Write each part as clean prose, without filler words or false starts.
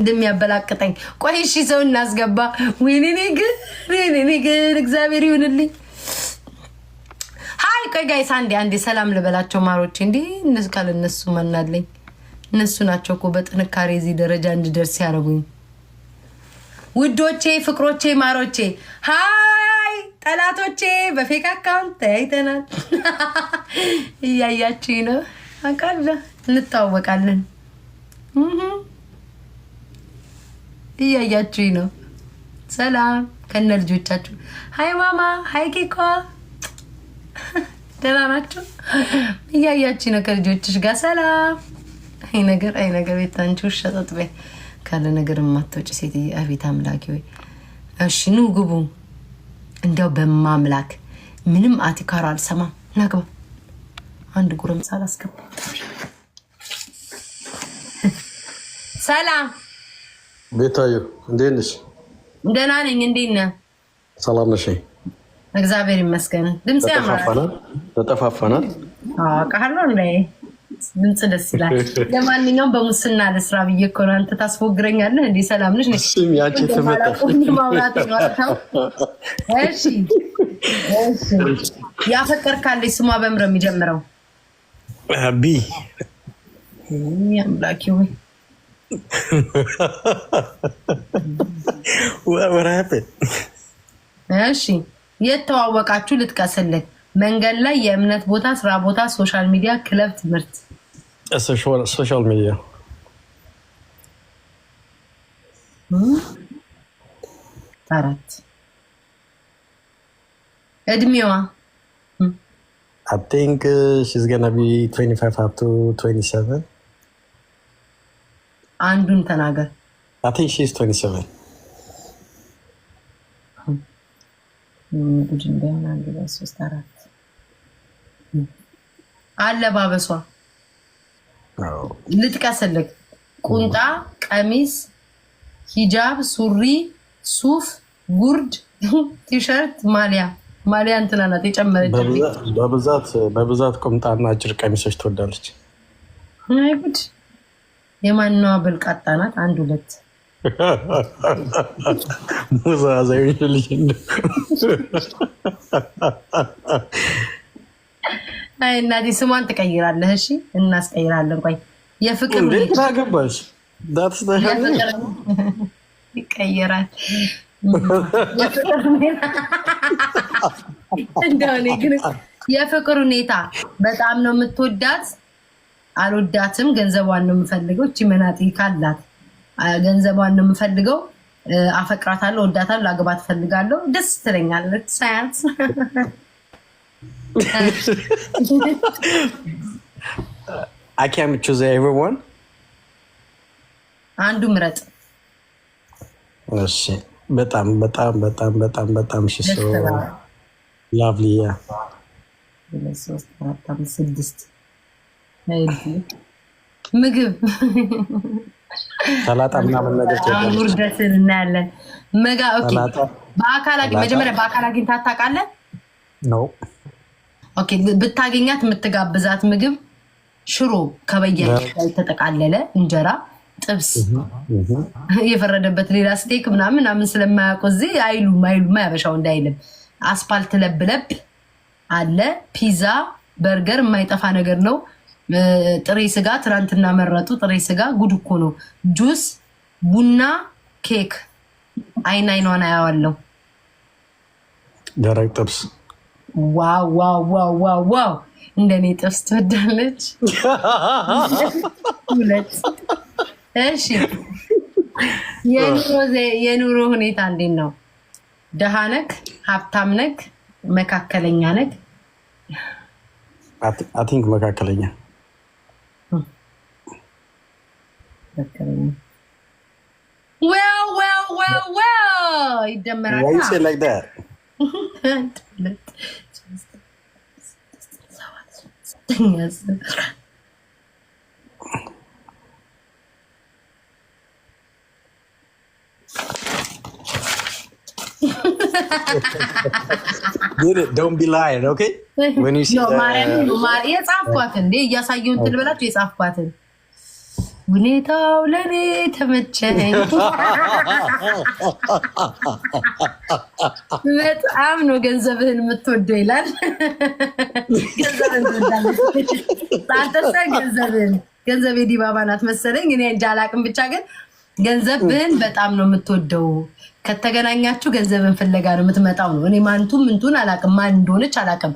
እንደሚያበላቅጠኝ ቆይ እሺ ሰው እናስገባ ወይኔ ግን እግዚአብሔር ይሁንልኝ ሃይ ቆይ ጋይስ አንዴ ሰላም ልበላቸው ማሮቼ እንዴ እነሱ ካለ እነሱ ማናለኝ እነሱ ናቸው እኮ በጥንካሬ እዚህ ደረጃ እንድደርስ ያረጉኝ ውዶቼ ፍቅሮቼ ማሮቼ ሃይ ጠላቶቼ በፌክ አካውንት ተያይተናል እያያችሁኝ ነው አቃለ እንታወቃለን እያያችሁኝ ነው ሰላም ከነ ልጆቻችሁ ሃይ ማማ ሃይ ኬኮ ደህና ናችሁ እያያችሁኝ ነው ከልጆችሽ ጋር ሰላም አይ ነገር ቤታንቹ ሸጠጥበ ካለ ነገር ማተውጭ ሴት አቤት አምላኪ ወይ እሺ ኑ ግቡ እንዲያው በማምላክ ምንም አትካራ አልሰማም ናግባ አንድ ጉረምሳ አላስገባ ሰላም ቤታዩ እንዴት ነሽ? ደህና ነኝ። እንዴት ነህ? ሰላም ነሽ? እግዚአብሔር ይመስገን። ድምጽ ያማራል። ተጠፋፋናል። አውቃለሁ እንዴ ድምጽ ደስ ይላል። ለማንኛውም በሙስና ለስራ ብዬ እኮ ነው። አንተ ታስፎግረኛለህ እንዴ? ሰላም ነሽ? እሺ ያቺ ተመጣጣ ማውራት ነው። እሺ ያፈቀርካለ ስሟ በምረ የሚጀምረው ቢ ያምላኪ ወይ what happened? እሺ የተዋወቃችሁ ልጥቀስልህ መንገድ ላይ የእምነት ቦታ ስራ ቦታ ሶሻል ሚዲያ ክለብ ትምህርት ሶሻል ሚዲያ አራት እድሜዋ I think she's gonna be 25 up to 27. አንዱን ተናገር I think she's 27. አለባበሷ ልጥቀስልህ ቁንጣ ቀሚስ ሂጃብ ሱሪ ሱፍ ጉርድ ቲሸርት ማሊያ እንትና ናት የጨመረች በብዛት ቁምጣና አጭር ቀሚሶች ትወዳለች። አይ ጉድ የማንነዋ ብልቃጣ ናት። አንድ ሁለት ሙዛዛይ ልጅ አይ እናቴ ስሟን ትቀይራለህ። እሺ እናስቀይራለን። ቆይ የፍቅር እንዴት ታገባሽ? ዳትስ ይቀየራል። እንደኔ ግን የፍቅር ሁኔታ በጣም ነው የምትወዳት። አልወዳትም። ገንዘቧን ነው የምፈልገው። እቺ መናጢ ካላት ገንዘቧን ነው የምፈልገው። አፈቅራታለሁ፣ ወዳታለሁ፣ ላገባት ፈልጋለሁ። ደስ ትለኛለች ሳያት። I can't choose everyone. አንዱ ምረጥ። እሺ በጣም she's so lovely. Yeah. ምግብ ሰላጣ ምናምን ነገር ውርደትን እናያለን። ኦኬ መጀመሪያ በአካል አግኝታት ታውቃለህ? ነው። ኦኬ ብታገኛት የምትጋብዛት ምግብ ሽሮ ከበየነ ተጠቃለለ እንጀራ ጥብስ የፈረደበት ሌላ ስቴክ ምናምን ስለማያውቁ እዚህ አይሉም ያበሻው እንዳይልም አስፓልት ለብለብ አለ። ፒዛ በርገር የማይጠፋ ነገር ነው። ጥሬ ስጋ ትናንትና መረጡ። ጥሬ ስጋ ጉድ እኮ ነው። ጁስ ቡና ኬክ አይኗን አያዋለው። ደረቅ ጥብስ ዋው እንደኔ ጥብስ ትወዳለች። ሁለት እሺ የኑሮ ሁኔታ እንዴት ነው? ደሃ ነክ ሀብታም ነክ መካከለኛ ነክ? I think መካከለኛ well ይደመራል። Why you say like that? Get it, don't be lying, okay? When you see የጻፍኳትን እንዴ እያሳየው እንትን ብላችሁ የጻፍኳትን ሁኔታው ለኔ ተመቸኝ። በጣም ነው ገንዘብህን የምትወደው ይላል። ገንዘብህን ትወዳለች አንተሳ ገንዘብህን። ገንዘብ የዲባባ ናት መሰለኝ እኔ እንጃ አላቅም። ብቻ ግን ገንዘብህን በጣም ነው የምትወደው። ከተገናኛችሁ ገንዘብን ፍለጋ ነው የምትመጣው ነው። እኔ ማንቱም ምንቱን አላቅም፣ ማን እንደሆነች አላቅም።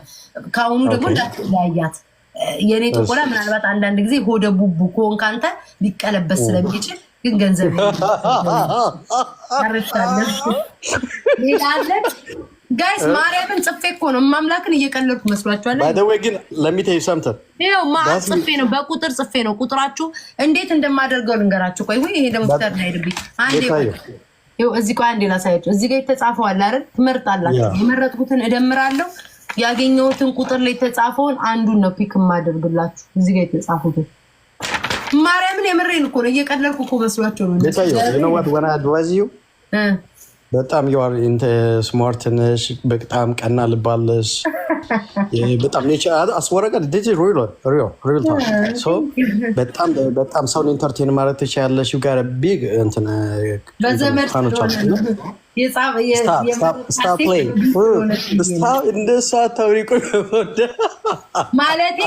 ከአሁኑ ደግሞ እንዳትለያያት። የኔ ጥቆላ ምናልባት አንዳንድ ጊዜ ሆደ ቡቡ ከሆንክ አንተ ሊቀለበስ ስለሚችል ግን ገንዘብ ሄዳለች። ጋይስ ማርያምን ጽፌ እኮ ነው ማምላክን እየቀለድኩ መስሏችኋል። ግን ለሚታይ ሰምተን ይኸው ማዕት ጽፌ ነው፣ በቁጥር ጽፌ ነው። ቁጥራችሁ እንዴት እንደማደርገው ልንገራችሁ። ቆይ ወይ ይሄ ደግሞ ፍተር ላይድብኝ አንዴ። ይኸው እዚህ ቆይ አንዴ ላሳያችሁ። እዚህ ጋር የተጻፈው አለ አይደል? ትመርጣላችሁ። የመረጥኩትን እደምራለሁ። ያገኘሁትን ቁጥር ላይ የተጻፈውን አንዱን ነው ፒክ የማደርግላችሁ። እዚህ ጋር የተጻፉትን ማርያምን የምሬን እኮ ነው፣ እየቀለድኩ እኮ መስሏቸው ነው። በጣም ስማርት ነሽ፣ በጣም ቀና ልባለሽ። በጣም በጣም ሰውን ኢንተርቴን ማለት ትችያለሽ። ጋር ቢግ በዘመድ ማለቴ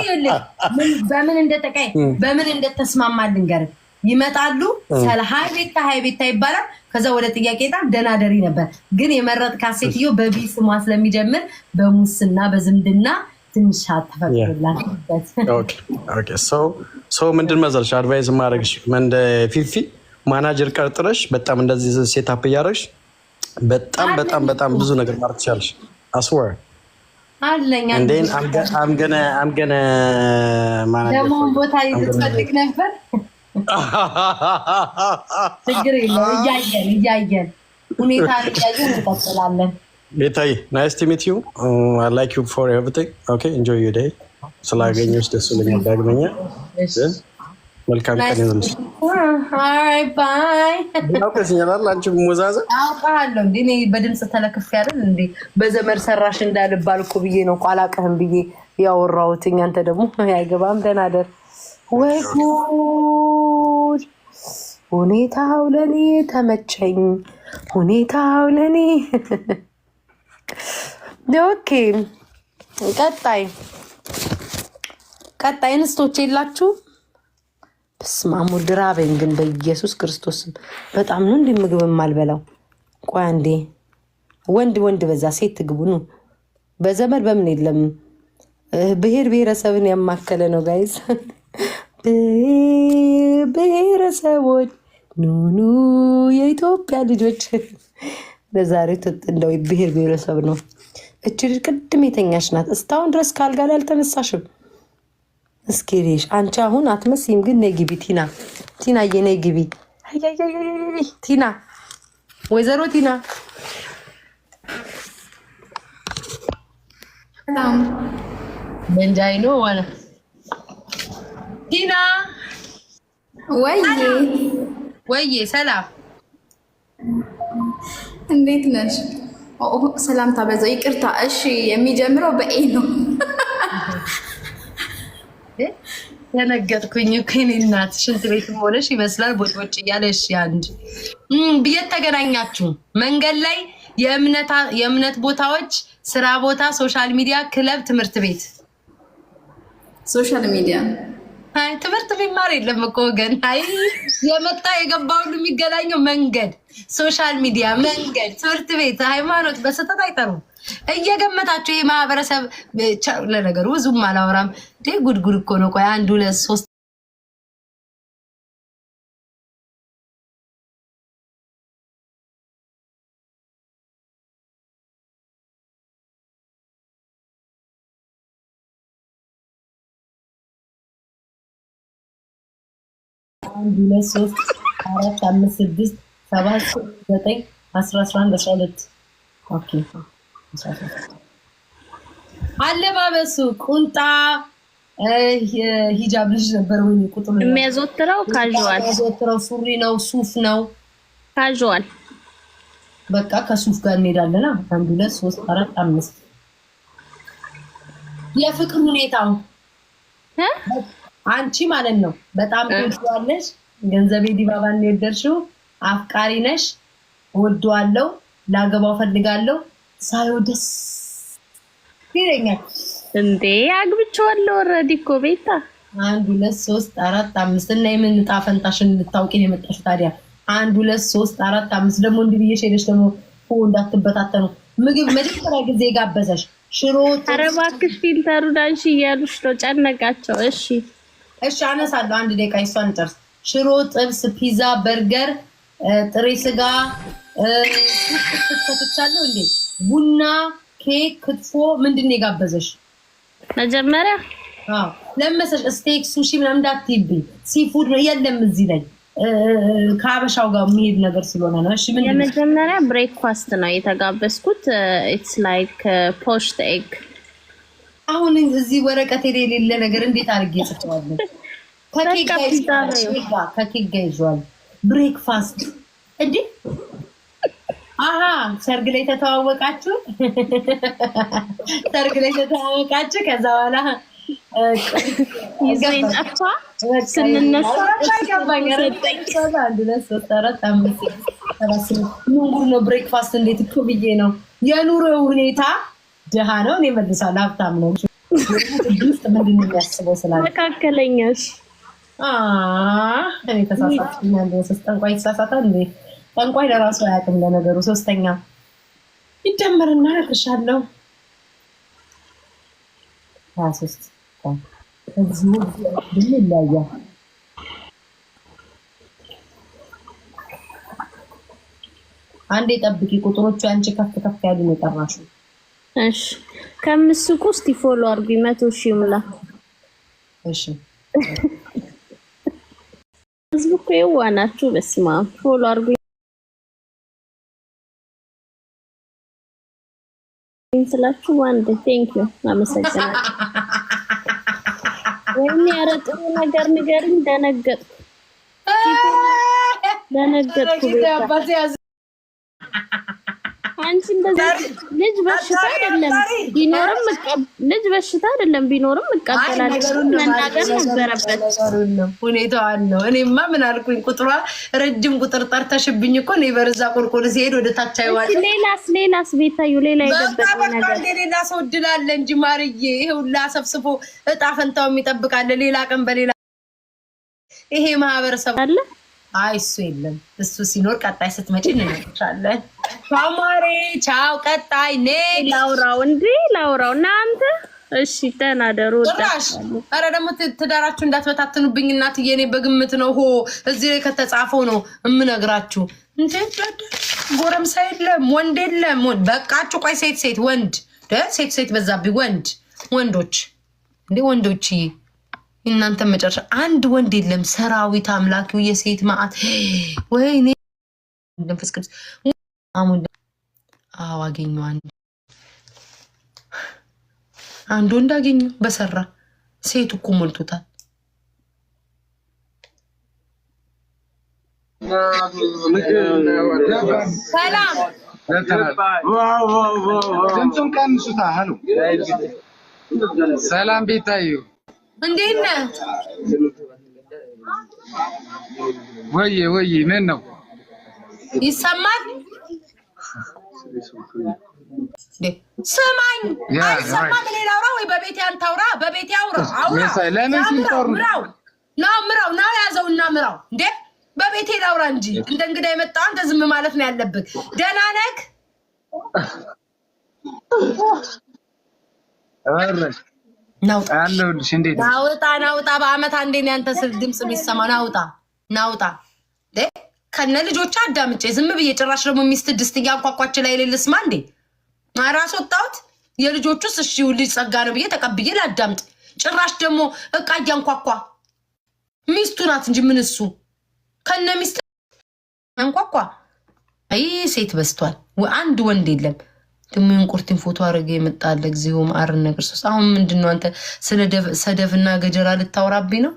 በምን እንደተስማማ ልንገርህ። ይመጣሉ ስለ ሀይ ቤታ ይባላል። ከዛ ወደ ጥያቄ ደናደሪ ነበር። ግን የመረጥካት ሴትዮ በቢ ስሟ ስለሚጀምር በሙስና በዝምድና ትንሽ ተፈቅዶላት ምንድን መሰለሽ አድቫይስ ማድረግሽ እንደ ፊፊ ማናጀር ቀርጥረሽ በጣም እንደዚህ ሴታፕ እያደረግሽ በጣም ብዙ ነገር ማድረግ ትችላለሽ። አስወር አለኝ አምገነ ደግሞ ቦታ ይትፈልግ ነበር። ችግር የለም እያየን ሁኔታ እያየን እንቀጥላለን። ቤታዬ ናይስ ቱ ሚት ዩ አይ ላይክ ዩ ፎር ኤቭሪቲንግ ኦኬ ኢንጆይ ዩር ዴይ። ስላገኘሁሽ ደስ ብሎኛል። ዳግመኛ መልካም ቀን ይሁንልሽ። አይ ባይ አውቀሽኛል። አንቺ ሞዛዛ አውቃለሁ እንዴ እኔ በድምጽ ተለክፍ ያለን እንዴ በዘመድ ሰራሽ እንዳልባል እኮ ብዬ ነው ቋላቀህም ብዬ ያወራሁት። አንተ ደግሞ አይገባም። ደህና ደር ወይ ጉድ! ሁኔታው ለኔ ተመቸኝ፣ ሁኔታው ለኔ ኦኬ። ቀጣይ እንስቶች የላችሁ። በስመ አብ ድራበኝ ግን በኢየሱስ ክርስቶስም በጣም ነው እንደ ምግብ የማልበላው። ቆይ አንዴ ወንድ በዛ ሴት ትግቡ ነው። በዘመድ በምን የለም። ብሔር ብሔረሰብን ያማከለ ነው ጋይዝ። ብሔረሰቦች ኑኑ የኢትዮጵያ ልጆች። ለዛሬ እንደው ብሔር ብሔረሰብ ነው። እች ልጅ ቅድም የተኛች ናት። እስካሁን ድረስ ካልጋ ላይ አልተነሳሽም። እስኪ ሪሽ አንቺ አሁን አትመስይም፣ ግን ነይ ግቢ። ቲናዬ ነይ ግቢ። ቲና ወይዘሮ ቲና መንጃይ ነው ዋና ቲና ወይዬ ሰላም፣ እንዴት ነሽ? ሰላምታ በዛው ይቅርታ። እሺ የሚጀምረው በኤ ነው። ተነገጥኩኝ እኮ የእኔ እናት። ሽንት ቤትም ሆነሽ ይመስላል ቦጭ እያለሽ አንድ ብየት ተገናኛችሁ መንገድ ላይ የእምነት ቦታዎች፣ ስራ ቦታ፣ ሶሻል ሚዲያ፣ ክለብ፣ ትምህርት ቤት። ሶሻል ሚዲያ ትምህርት ቢማር የለም እኮ ወገን። አይ የመጣ የገባ ሁሉ የሚገናኘው መንገድ፣ ሶሻል ሚዲያ፣ መንገድ፣ ትምህርት ቤት፣ ሃይማኖት በስተት አይጠሩም። እየገመታቸው ይህ ማህበረሰብ ለነገሩ ብዙም አላወራም። ጉድጉድ እኮ ነው። ቆይ 1 2 3 1 2 3 4 5 6 7 9 10 11 12 ኦኬ። አለባበሱ ቁንጣ ሂጃብ ልጅ ነበር ወይ ቁጥሩ የሚያዘወትረው ካዥዋል፣ የሚያዘወትረው ሱሪ ነው ሱፍ ነው ካዥዋል። በቃ ከሱፍ ጋር እንሄዳለን። 1 2 3 4 5 የፍቅር ሁኔታው አንቺ ማለት ነው በጣም ትወጂዋለሽ ገንዘቤ ዲባባን ነው የደርሽው። አፍቃሪ ነሽ፣ ወደዋለሁ፣ ላገባው ፈልጋለሁ። ሳይው ደስ ይለኛል እንዴ አግብቼዋለሁ ኦልሬዲ እኮ ቤታ 1 2 3 4 5 እና የምን ዕጣ ፈንታሽን ልታውቂ ነው የመጣሽው ታዲያ? 1 2 3 4 5 ደግሞ እንዲህ ብዬሽ ሄደሽ ደግሞ እንዳትበታተኑ ምግብ መጀመሪያ ጊዜ ጋበዘሽ ሽሮ። ኧረ እባክሽ ፊልተሩን አንሺ እያሉሽ ነው፣ ጨነቃቸው። እሺ እሺ አነሳለሁ። 1 ደቂቃ ይሷን ጨርስ። ሽሮ፣ ጥብስ፣ ፒዛ፣ በርገር፣ ጥሬ ስጋ ተፈትቻለሁ እንዴ፣ ቡና፣ ኬክ፣ ክትፎ። ምንድን ነው የጋበዘሽ መጀመሪያ? ለምሳሌ ስቴክ፣ ሱሺ ምናምን እንዳትይብኝ። ሲፉድ ነው የለም እዚህ ላይ ከአበሻው ጋር የሚሄድ ነገር ስለሆነ ነው። እሺ ምን የመጀመሪያ ብሬክፋስት ነው የተጋበዝኩት። ኢትስ ላይክ ፖሽድ ኤግ። አሁን እዚህ ወረቀት የሌለ ነገር እንዴት አድርጌ ጽፈዋለሁ? ከኬክ ጋር ይዟል ብሬክፋስት እንዴ። አሃ ሰርግ ላይ ተተዋወቃችሁ፣ ሰርግ ላይ ተተዋወቃችሁ። ከዛ በኋላ ይዘኝ ጠፋ። ስንነሳ ነው ብሬክፋስት እንዴት እኮ ብዬ ነው። የኑሮ ሁኔታ ድሃ ነው፣ እኔ መልሳለሁ ሀብታም ነው። ውስጥ ምንድን ነው የሚያስበው ስላለ መካከለኛሽ እኔ ተሳሳትኩኝ። ጠንቋይ ተሳሳታል እንዴ? ጠንቋይ ለራሱ አያውቅም። ለነገሩ ሶስተኛ ይደመርና እልሻለሁ 23 እዚሁ ይለያያል። አንዴ ጠብቂ፣ ቁጥሮቹ አንቺ ከፍ ከፍ ያሉ ነው የጠራሽው። እሺ ከምስኩ እስቲ ፎሎ አርጉ 100 ሺህ ሙላ። እሺ ህዝቡ እኮ የዋናችሁ። በስመ አብ ፎሎ አርጉ ስላችሁ ዋንድ ቴንክ ዩ አመሰግናለሁ። ወይኔ ኧረ ጥሩ ነገር ንገሪኝ። ደነገጥኩ። አንቺ እንደዚህ ልጅ በሽታ አይደለም ቢኖርም እቀበላለሁ። መናገር ነበረበት። ሁኔታው አለው። እኔማ ምን አልኩኝ? ቁጥሯ ረጅም ቁጥር ጠርተሽብኝ እኮ ነው በርዛ ቁልቁል ሲሄድ ወደ ታች አይዋል። ሌላስ ቤታዩ ሌላ የደበቀው ነገር ሌላ ሰው ድላለ እንጂ ማርዬ፣ ይሄ ሁላ ሰብስቦ እጣ ፈንታው የሚጠብቃለ ሌላ ቀን በሌላ ይሄ ማህበረሰብ አለ። አይ እሱ የለም። እሱ ሲኖር ቀጣይ ስትመጪ እንነግርሻለን። ቻማሬ ቻው። ቀጣይ ላውራው እናንተ እሺ ተናደሩ። ኧረ ደግሞ ትዳራችሁ እንዳትበታትኑብኝ እናትዬ። እኔ በግምት ነው እዚህ ላይ ከተጻፈው ነው የምነግራችሁ። እንዴ ጎረምሳ የለም ወንድ የለም። በቃችሁ። ቆይ ሴት ወንድ ሴት በዛብኝ። ወንዶች እንዴ ወንዶችዬ እናንተ መጨረሻ አንድ ወንድ የለም። ሰራዊት አምላኪው የሴት ማአት ወይኔ መንፈስ ቅዱስ አገኘሁ። አንድ ወንድ አገኘሁ በሰራ ሴት እኮ ሞልቶታል። ሰላም ሰላም ቤታዩ እንዴት ነህ? ወይ ምን ነው ይሰማል? ስማኝ አይሰማም። እኔ ላውራ ወይ በቤቴ አንተ አውራ። በቤቴ አውራ። ለምን ሲንጠሩ ምራው ያዘውና ምራው። እንዴ በቤቴ ላውራ እንጂ እንደ እንግዳ የመጣው አንተ ዝም ማለት ነው ያለብህ። ደህና ነህ? ናውጣ በአመት አንዴ ነው ያንተ ስል ድምጽ የሚሰማ። ናውጣ ከነ ልጆች አዳምጬ ዝም ብዬ ጭራሽ ደግሞ ሚስት ድስት እያንኳኳች ላይ ልስማ እንዴ? ራስ ወጣሁት። የልጆቹስ እሺ ልጅ ጸጋ ነው ብዬ ተቀብዬ ላዳምጥ። ጭራሽ ደግሞ እቃ እያንኳኳ ሚስቱ ናት እንጂ ምን እሱ ከነ ሚስት አንኳኳ። አይ ሴት በስቷል። አንድ ወንድ የለም። ደግሞ የእንቁርቲን ፎቶ አድርገህ የመጣለ እግዚኦ ማረነ ክርስቶስ። አሁን ምንድነው አንተ ስለ ሰደፍና ገጀራ ልታወራብኝ ነው?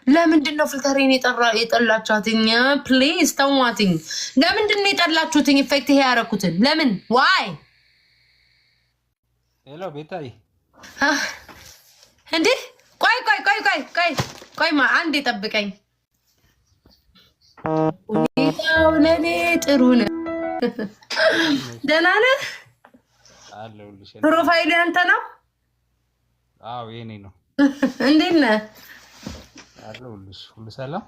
ለምንድነው ፍልተሬን የጠላችሁትኝ? ፕሊዝ ተዋትኝ። ለምንድነው የጠላችሁትኝ? ኢፌክት ይሄ ያደረኩትን ለምን? ዋይ ሄሎ ቤታይ እንዴ ቆይ ቆይማ አንዴ ጠብቀኝ። ሁኔታው ለኔ ጥሩ ነው። ደህና ነህ? አለሁልሽ። ፕሮፋይል ያንተ ነው? አዎ የኔ ነው። እንዴት ነህ? አለሁልሽ። ሁሉ ሰላም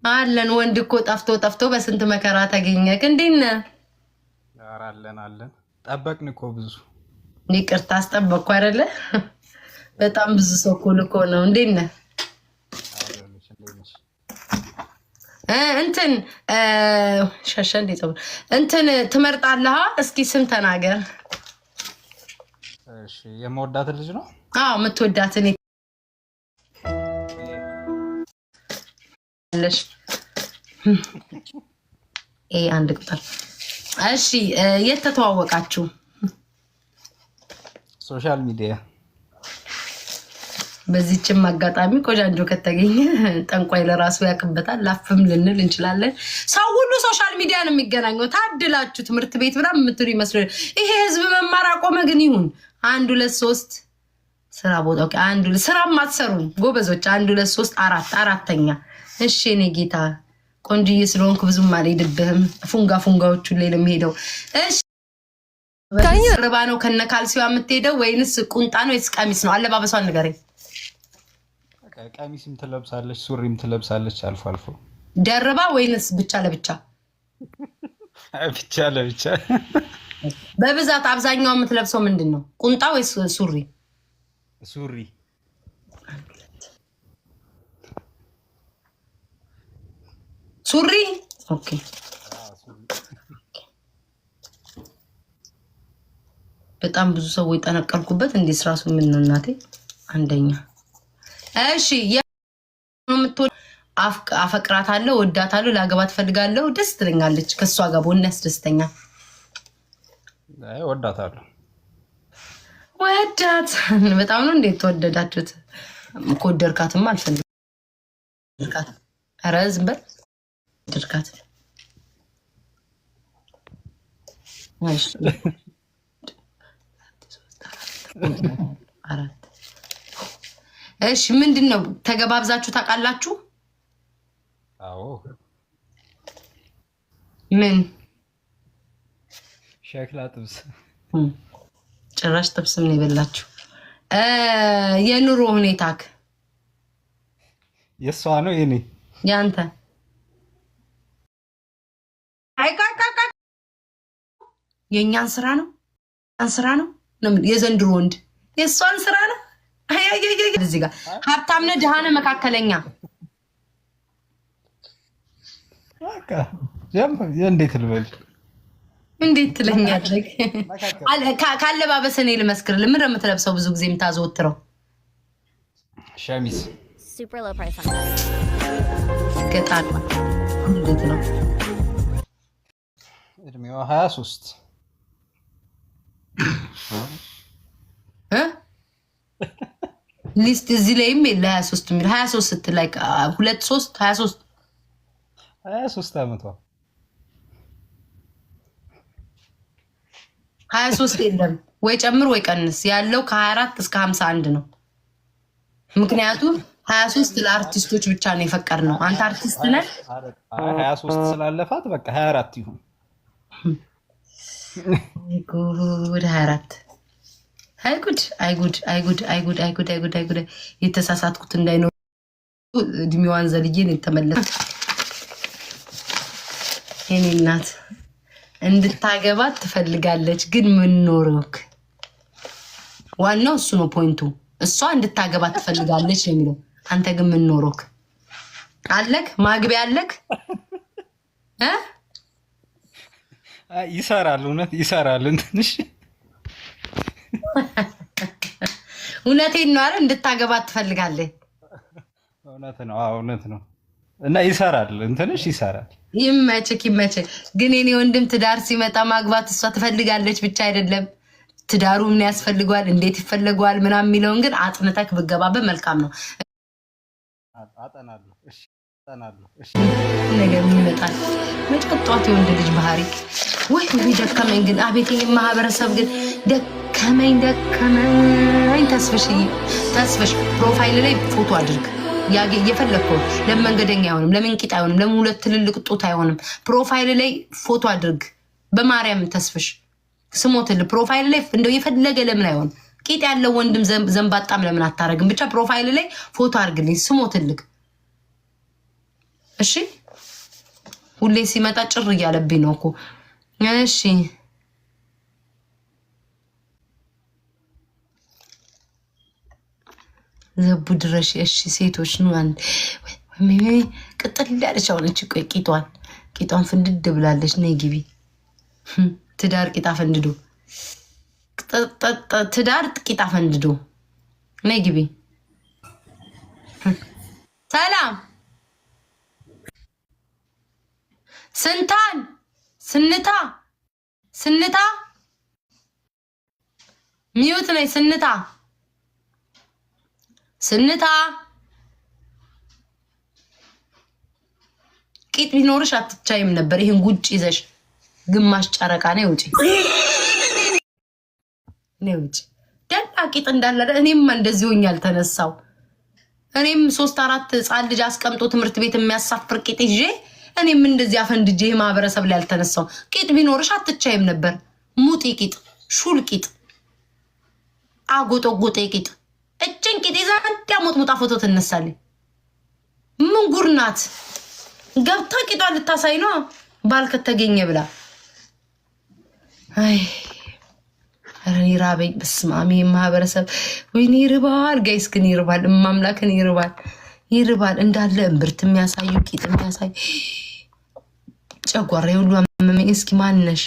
አለን። ወንድ እኮ ጠፍቶ በስንት መከራ ተገኘክ። እንዴት ነህ? ኧረ አለን። ጠበቅን እኮ ብዙ። ይቅርታ አስጠበቅኩ አይደለ? በጣም ብዙ ሰው እኮ ልኮ ነው። እንዴት ነህ? አለሁልሽ። እንዴት ነሽ? እንትን ሸሸ እንዴት ነው እንትን ትመርጣለህ? እስኪ ስም ተናገር። እሺ የምወዳት ልጅ ነው? አዎ የምትወዳትን ለሽ አንድ ቁጥር። እሺ የት ተተዋወቃችሁ? ሶሻል ሚዲያ። በዚህችም አጋጣሚ ቆጃንጆ ከተገኘ ጠንቋይ ለራሱ ያቅበታል። ላፍም ልንል እንችላለን። ሰው ሁሉ ሶሻል ሚዲያ ነው የሚገናኘው። ታድላችሁ ትምህርት ቤት ምናምን የምትሉ ይመስላል። ይሄ ህዝብ መማር አቆመ። ግን ይሁን 1 2 3 ስራ ቦታ ኦኬ። 1 2 ስራ ማትሰሩም ጎበዞች 1 2 3 4 አራተኛ። እሺ እኔ ጌታ ቆንጅዬ ስለሆንኩ ብዙም አልሄድብህም። ፉንጋዎቹ ላይ ነው የሚሄደው። እሺ ርባ ነው ከነ ካልሲዋ የምትሄደው ወይንስ ቁንጣ ነው ወይስ ቀሚስ ነው? አለባበሷን ንገረኝ። ቀሚስም ትለብሳለች ሱሪም ትለብሳለች አልፎ አልፎ። ደርባ ወይንስ ብቻ ለብቻ? ብቻ ለብቻ። በብዛት አብዛኛው የምትለብሰው ምንድን ነው? ቁንጣ ወይስ ሱሪ? ሱሪ። ሱሪ ኦኬ። በጣም ብዙ ሰዎች ጠነቀልኩበት። እንዴት ራሱ ምን ነው እናቴ አንደኛ። እሺ የምትወድ አፈቅራታለሁ፣ ወዳታለሁ፣ ላገባት ፈልጋለሁ፣ ደስ ትለኛለች። ከሷ ጋር በሆነ ያስደስተኛል። ወዳታለሁ። ወዳት በጣም ነው። እንዴት ተወደዳችሁት? ከወደድካትማ አልፈልግም። ኧረ ዝም በል ድርካት። እሺ አራት። እሺ ምንድን ነው ተገባብዛችሁ ታውቃላችሁ? አዎ። ምን ሸክላ ጥብስ። ጭራሽ ጥብስም ነው የበላችሁ። የኑሮ ሁኔታክ የሷ ነው የኔ? ያንተ? የእኛን ስራ ነው የዘንድሮ ወንድ የእሷን ስራ ነው። እዚህ ጋር ሀብታም ነህ ድሃ ነህ መካከለኛ? እንዴት ልበል? እንዴት ትለኛለህ? ካለባበስ እኔ ልመስክርልህ። ምንድን ነው የምትለብሰው ብዙ ጊዜ የምታዘወትረው? ሸሚዝ። ገጣጣ። እንዴት ነው እድሜዋ? 23 ሊስት እዚህ ላይም የለ 23 የሚል 23 ስትል ላይ 2 3 23 ዓመቷ 23 የለም ወይ ጨምር ወይ ቀንስ። ያለው ከ24 እስከ 51 ነው። ምክንያቱም 23 ለአርቲስቶች ብቻ ነው የፈቀድነው። አንተ አርቲስት ነህ። 23 ስላለፋት በቃ 24 ይሁን። ጉድ 24 አይጉድ የተሳሳትኩት እንዳይኖር እድሜዋን ዘልዬን የተመለሰ የኔ እናት እንድታገባት ትፈልጋለች። ግን ምን ኖሮክ? ዋናው እሱ ነው ፖይንቱ። እሷ እንድታገባት ትፈልጋለች ነው የሚለው። አንተ ግን ምን ኖሮክ? አለክ ማግቢያ አለክ? ይሰራል፣ እውነት ይሰራል። እንትንሽ እውነቴን ነው አይደል? እንድታገባት ትፈልጋለች። እውነት ነው፣ እውነት ነው። እና ይሰራል፣ እንትንሽ ይሰራል። ይመችክ። ግን የኔ ወንድም ትዳር ሲመጣ ማግባት እሷ ትፈልጋለች ብቻ አይደለም፣ ትዳሩ ምን ያስፈልገዋል፣ እንዴት ይፈልገዋል ምናምን የሚለውን ግን አጥንተክ ብገባበት መልካም ነው። አጠናለሁ። እሺ ነገር ይመጣል። መጫጧት የወንድ ልጅ ባህሪ ወይ ደከመኝ። ግን አቤት ማህበረሰብ ግን ደከመኝ። ተስፍሽ ፕሮፋይል ላይ ፎቶ አድርግ። የፈለከው ለምን መንገደኛ አይሆንም? ለምን ቂጥ አይሆንም? ለምን ሁለት ትልልቅ ጡት አይሆንም? ፕሮፋይል ላይ ፎቶ አድርግ። በማርያም ተስፍሽ ስሞትል ፕሮፋይል ላይ እንደው የፈለገ ለምን አይሆን? ቂጥ ያለው ወንድም ዘንባጣም ለምን አታረግም? ብቻ ፕሮፋይል ላይ ፎቶ አድርግልኝ ስሞትልክ። እሺ ሁሌ ሲመጣ ጭር እያለብኝ ነው እኮ። እሺ ዘቡ ድረሽ። እሺ ሴቶች ነው አንድ ወይ ቅጥል ያለች አሁንች ቂጧን ፍንድድ ብላለች። ነይ ግቢ። ትዳር ቂጣ ፈንድዶ ትዳር ቂጣ ፈንድዶ ነይ ግቢ። ሰላም ስንታን ስንታ ሚዩት ነይ ስንታ ቂጥ ቢኖርሽ አትቻይም ነበር። ይሄን ጉጭ ይዘሽ ግማሽ ጨረቃ ነው ውጪ ደና ቂጥ እንዳለ እኔም እንደዚህ ሆኛል ተነሳው። እኔም 3-4 ህፃን ልጅ አስቀምጦ ትምህርት ቤት የሚያሳፍር ቂጥ ይዤ እኔም እንደዚህ አፈንድጄ ማህበረሰብ ላይ አልተነሳው። ቂጥ ቢኖርሽ አትቻይም ነበር። ሙጢ ቂጥ፣ ሹል ቂጥ፣ አጎጦጎጤ ቂጥ፣ እጭን ቂጥ ይዛ እንዲያሞጥሙጣ ፎቶ ትነሳለች። ምን ጉር ናት? ገብታ ቂጧን ልታሳይ ነው ባል ከተገኘ ብላ። አይ ረኒ ራበኝ። በስማሚ ማህበረሰብ ወይኔ ይርባል። ጋይስ ግን ይርባል። ማምላክን ይርባል እንዳለ እምብርት የሚያሳዩ ቂጥ የሚያሳይ ጨጓራ ሁሉ አመመኝ። እስኪ ማንነሽ